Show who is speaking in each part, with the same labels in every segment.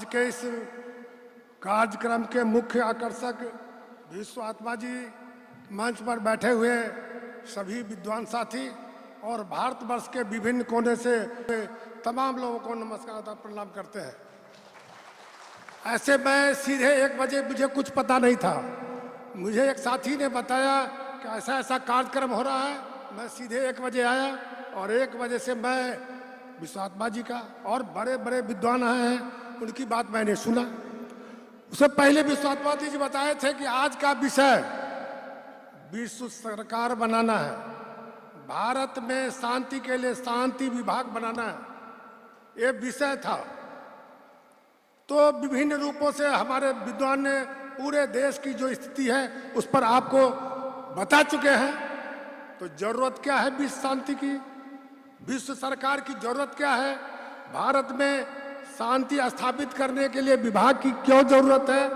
Speaker 1: आज के इस कार्यक्रम के मुख्य आकर्षक विश्व आत्मा जी, मंच पर बैठे हुए सभी विद्वान साथी और भारतवर्ष के विभिन्न कोने से तमाम लोगों को नमस्कार तथा प्रणाम करते हैं। ऐसे मैं सीधे 1 बजे, मुझे कुछ पता नहीं था, मुझे एक साथी ने बताया कि ऐसा ऐसा कार्यक्रम हो रहा है। मैं सीधे 1 बजे आया और 1 बजे से मैं विश्वात्मा जी का और बड़े बड़े विद्वान आए हैं, उनकी बात मैंने सुना। उससे पहले विश्वात्मा जी बताए थे कि आज का विषय विश्व सरकार बनाना है, भारत में शांति के लिए शांति विभाग बनाना है, ये विषय था। तो विभिन्न रूपों से हमारे विद्वान ने पूरे देश की जो स्थिति है उस पर आपको बता चुके हैं। तो जरूरत क्या है विश्व शांति की, विश्व सरकार की जरूरत क्या है, भारत में शांति स्थापित करने के लिए विभाग की क्यों जरूरत है?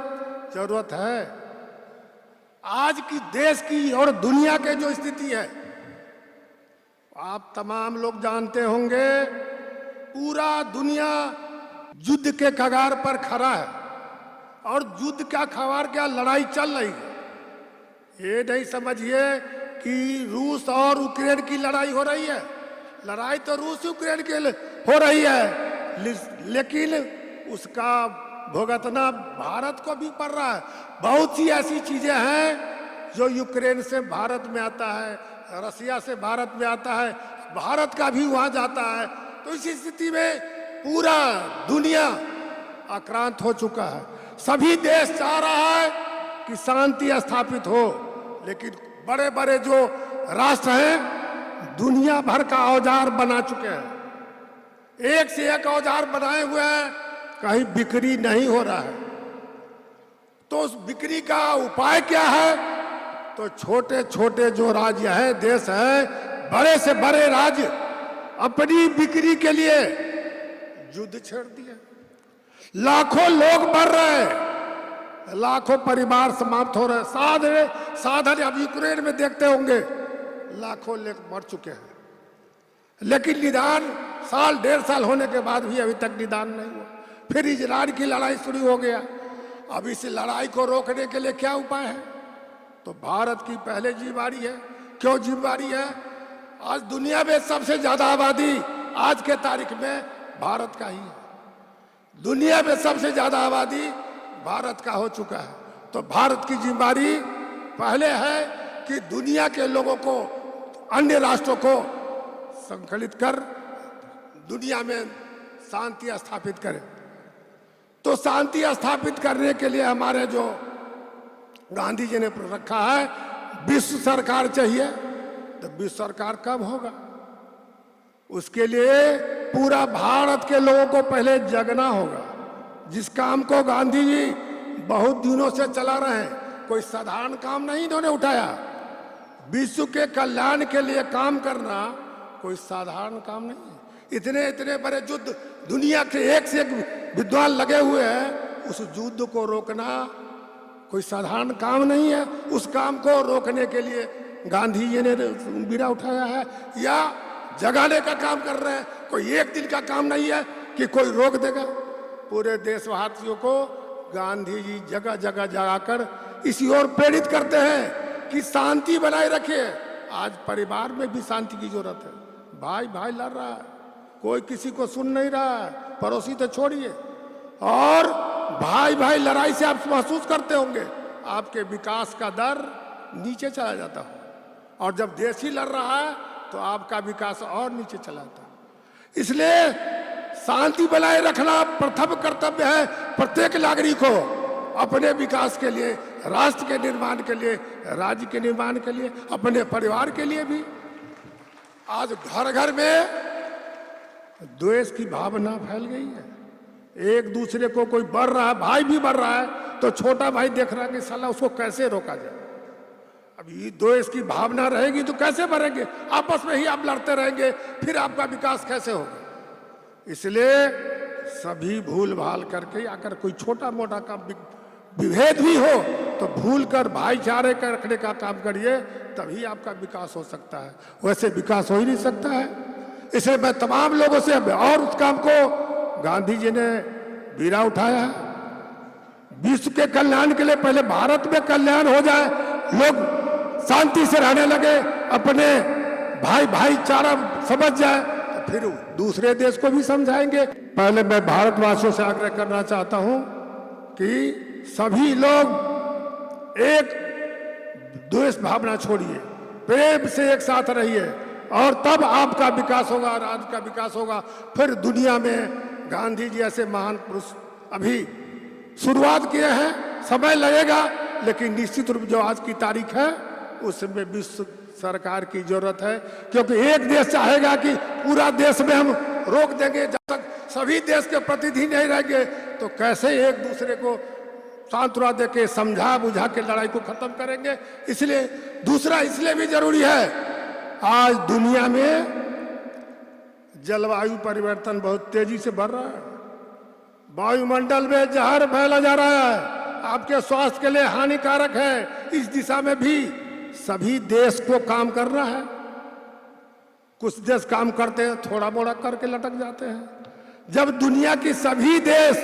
Speaker 1: जरूरत है आज की देश की और दुनिया के जो स्थिति है, आप तमाम लोग जानते होंगे, पूरा दुनिया युद्ध के कगार पर खड़ा है और युद्ध का खबर क्या, लड़ाई चल रही है। ये नहीं समझिए कि रूस और यूक्रेन की लड़ाई हो रही है, लड़ाई तो रूस यूक्रेन के हो रही है, लेकिन उसका भुगतना भारत को भी पड़ रहा है। बहुत सी ऐसी चीजें हैं जो यूक्रेन से भारत में आता है, रसिया से भारत में आता है, भारत का भी वहां जाता है। तो इसी स्थिति में पूरा दुनिया आक्रांत हो चुका है। सभी देश चाह रहा है कि शांति स्थापित हो, लेकिन बड़े बड़े जो राष्ट्र हैं दुनिया भर का औजार बना चुके हैं, एक से एक औजार बनाए हुए हैं, कहीं बिक्री नहीं हो रहा है। तो उस बिक्री का उपाय क्या है? तो छोटे छोटे जो राज्य हैं, देश हैं, बड़े से बड़े राज्य अपनी बिक्री के लिए युद्ध छेड़ दिए। लाखों लोग मर रहे हैं, लाखों परिवार समाप्त हो रहे हैं। साधन अब यूक्रेन में देखते होंगे लाखों लोग मर चुके हैं, लेकिन निदान साल 1.5 साल होने के बाद भी अभी तक निदान नहीं हुआ। फिर इजराइल की लड़ाई शुरू हो गया। अब इस लड़ाई को रोकने के लिए क्या उपाय है? तो भारत की पहले जिम्मेदारी है। क्यों जिम्मेदारी है? आज दुनिया में सबसे ज्यादा आबादी आज के तारीख में भारत का ही है, दुनिया में सबसे ज्यादा आबादी भारत का हो चुका है। तो भारत की जिम्मेदारी पहले है कि दुनिया के लोगों को, अन्य राष्ट्रों को संकलित कर दुनिया में शांति स्थापित करें। तो शांति स्थापित करने के लिए हमारे जो गांधी जी ने रखा है, विश्व सरकार चाहिए। तो विश्व सरकार कब होगा? उसके लिए पूरा भारत के लोगों को पहले जगना होगा। जिस काम को गांधी जी बहुत दिनों से चला रहे हैं, कोई साधारण काम नहीं इन्होंने उठाया। विश्व के कल्याण के लिए काम करना कोई साधारण काम नहीं है। इतने इतने बड़े युद्ध दुनिया के एक से एक विद्वान लगे हुए हैं, उस युद्ध को रोकना कोई साधारण काम नहीं है। उस काम को रोकने के लिए गांधी जी ने बीड़ा उठाया है या जगाने का काम कर रहे हैं। कोई एक दिन का काम नहीं है कि कोई रोक देगा। पूरे देशवासियों को गांधी जी जगह जगह जगाकर इसी ओर प्रेरित करते हैं कि शांति बनाए रखिए। आज परिवार में भी शांति की जरूरत है। भाई भाई लड़ रहा है, कोई किसी को सुन नहीं रहा है, पड़ोसी तो छोड़िए। और भाई भाई लड़ाई से आप महसूस करते होंगे आपके विकास का दर नीचे चला जाता हो, और जब देश ही लड़ रहा है तो आपका विकास और नीचे चला जाता है। इसलिए शांति बनाए रखना प्रथम कर्तव्य है प्रत्येक नागरिक को, अपने विकास के लिए, राष्ट्र के निर्माण के लिए, राज्य के निर्माण के लिए, अपने परिवार के लिए भी। आज घर घर में द्वेष की भावना फैल गई है। एक दूसरे को कोई बढ़ रहा है, भाई भी बढ़ रहा है, तो छोटा भाई देख रहा है कि साला उसको कैसे रोका जाए। अब ये द्वेष की भावना रहेगी तो कैसे बढ़ेंगे? आपस में ही आप लड़ते रहेंगे, फिर आपका विकास कैसे होगा? इसलिए सभी भूल भाल करके, अगर कोई छोटा मोटा का विभेद भी हो तो भूल कर भाईचारे का रखने का काम करिए, तभी आपका विकास हो सकता है। वैसे विकास हो ही नहीं सकता है। इसलिए मैं तमाम लोगों से, और उस काम को गांधी जी ने बीड़ा उठाया है। विश्व के कल्याण के लिए पहले भारत में कल्याण हो जाए, लोग शांति से रहने लगे, अपने भाईचारा समझ जाए, तो फिर दूसरे देश को भी समझाएंगे। पहले मैं भारतवासियों से आग्रह करना चाहता हूं कि सभी लोग एक द्वेष भावना छोड़िए, प्रेम से एक साथ रहिए, और तब आपका विकास होगा, राज्य का विकास होगा। फिर दुनिया में गांधी जी ऐसे महान पुरुष अभी शुरुआत किए हैं, समय लगेगा, लेकिन निश्चित रूप जो आज की तारीख है उसमें विश्व सरकार की जरूरत है, क्योंकि एक देश चाहेगा कि पूरा देश में हम रोक देंगे। जब तक सभी देश के प्रतिनिधि नहीं रहेंगे तो कैसे एक दूसरे को सांत्वना देके समझा बुझा के लड़ाई को खत्म करेंगे। इसलिए दूसरा इसलिए भी जरूरी है, आज दुनिया में जलवायु परिवर्तन बहुत तेजी से बढ़ रहा है, वायुमंडल में जहर फैला जा रहा है, आपके स्वास्थ्य के लिए हानिकारक है। इस दिशा में भी सभी देश को काम करना है। कुछ देश काम करते हैं, थोड़ा मोड़ा करके लटक जाते हैं। जब दुनिया की सभी देश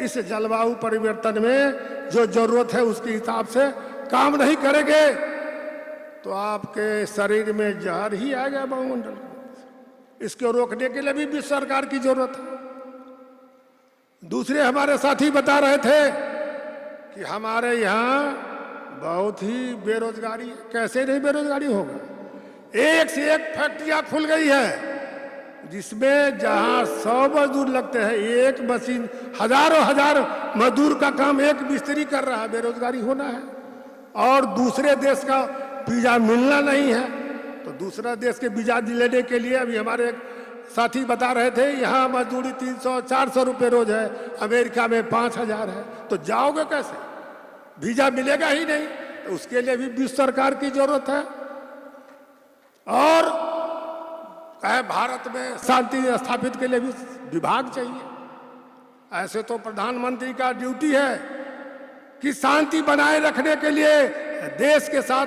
Speaker 1: इस जलवायु परिवर्तन में जो जरूरत है उसके हिसाब से काम नहीं करेंगे तो आपके शरीर में जहर ही आएगा वायुमंडल में। इसको रोकने के लिए भी विश्व सरकार की जरूरत है। दूसरे हमारे साथी बता रहे थे कि हमारे यहाँ बहुत ही बेरोजगारी है। कैसे नहीं बेरोजगारी होगा? एक से एक फैक्ट्रियां खुल गई है जिसमें जहां 100 मजदूर लगते हैं, एक मशीन हजार मजदूर का काम एक मिस्त्री कर रहा है। बेरोजगारी होना है। और दूसरे देश का वीजा मिलना नहीं है, तो दूसरा देश के वीजा लेने के लिए अभी हमारे एक साथी बता रहे थे, यहाँ मजदूरी 300-400 रुपये रोज है, अमेरिका में 5000 है। तो जाओगे कैसे? वीजा मिलेगा ही नहीं। तो उसके लिए भी विश्व सरकार की जरूरत है। और भारत में शांति स्थापित के लिए भी विभाग चाहिए। ऐसे तो प्रधानमंत्री का ड्यूटी है कि शांति बनाए रखने के लिए देश के साथ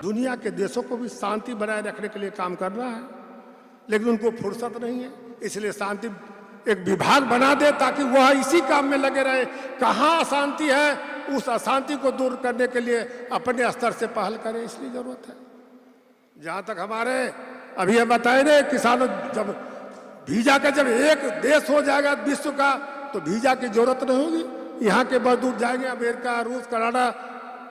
Speaker 1: दुनिया के देशों को भी शांति बनाए रखने के लिए काम करना है, लेकिन उनको फुर्सत नहीं है। इसलिए शांति एक विभाग बना दे ताकि वह इसी काम में लगे रहे। कहाँ अशांति है उस अशांति को दूर करने के लिए अपने स्तर से पहल करें, इसलिए जरूरत है। जहाँ तक हमारे अभी हम बताए रहे, किसानों जब वीजा का जब एक देश हो जाएगा विश्व का तो वीजा की जरूरत नहीं होगी। यहाँ के मजदूर जाएंगे अमेरिका, रूस, कनाडा,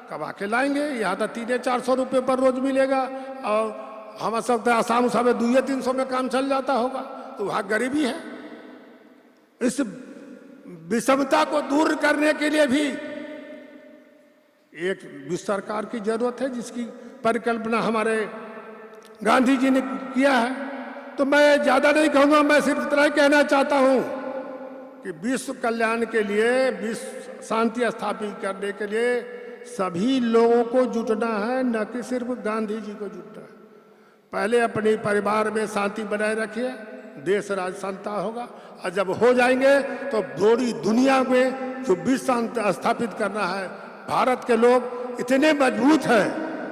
Speaker 1: कमा के लाएंगे। यहाँ तो 300-400 रुपये पर रोज मिलेगा, और हम सकते आसाम में 200-300 में काम चल जाता होगा। तो वहाँ गरीबी है। इस विषमता को दूर करने के लिए भी एक विश्व सरकार की जरूरत है, जिसकी परिकल्पना हमारे गांधी जी ने किया है। तो मैं ज्यादा नहीं कहूंगा, मैं सिर्फ इतना ही कहना चाहता हूं कि विश्व कल्याण के लिए, विश्व शांति स्थापित करने के लिए सभी लोगों को जुटना है, न कि सिर्फ गांधी जी को जुटना है। पहले अपने परिवार में शांति बनाए रखिए, देश राज शांता होगा। और जब हो जाएंगे तो पूरी दुनिया में जो विश्व शांति स्थापित करना है, भारत के लोग इतने मजबूत हैं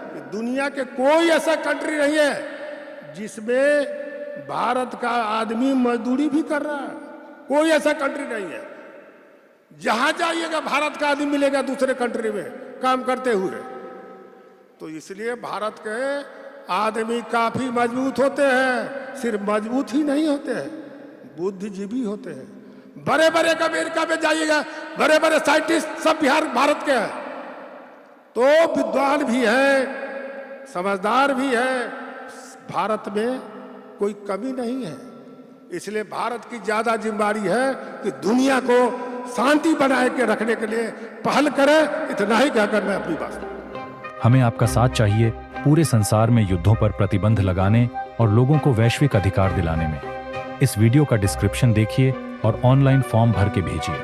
Speaker 1: कि दुनिया के कोई ऐसा कंट्री नहीं है जिसमें भारत का आदमी मजदूरी भी कर रहा है। कोई ऐसा कंट्री नहीं है। जहां जाइएगा भारत का आदमी मिलेगा दूसरे कंट्री में काम करते हुए। तो इसलिए भारत के आदमी काफी मजबूत होते हैं। सिर्फ मजबूत ही नहीं होते हैं, बुद्धिजीवी होते हैं। बड़े बड़े अमेरिका में जाइएगा, बड़े बड़े साइंटिस्ट सब बिहार भारत के हैं। तो विद्वान भी है, समझदार भी है। भारत में कोई कमी नहीं है। इसलिए भारत की ज्यादा जिम्मेदारी है कि दुनिया को शांति बनाए के रखने के लिए पहल करे। इतना ही कहकर मैं अपनी बात।
Speaker 2: हमें आपका साथ चाहिए पूरे संसार में युद्धों पर प्रतिबंध लगाने और लोगों को वैश्विक अधिकार दिलाने में। इस वीडियो का डिस्क्रिप्शन देखिए और ऑनलाइन फॉर्म भर के भेजिए।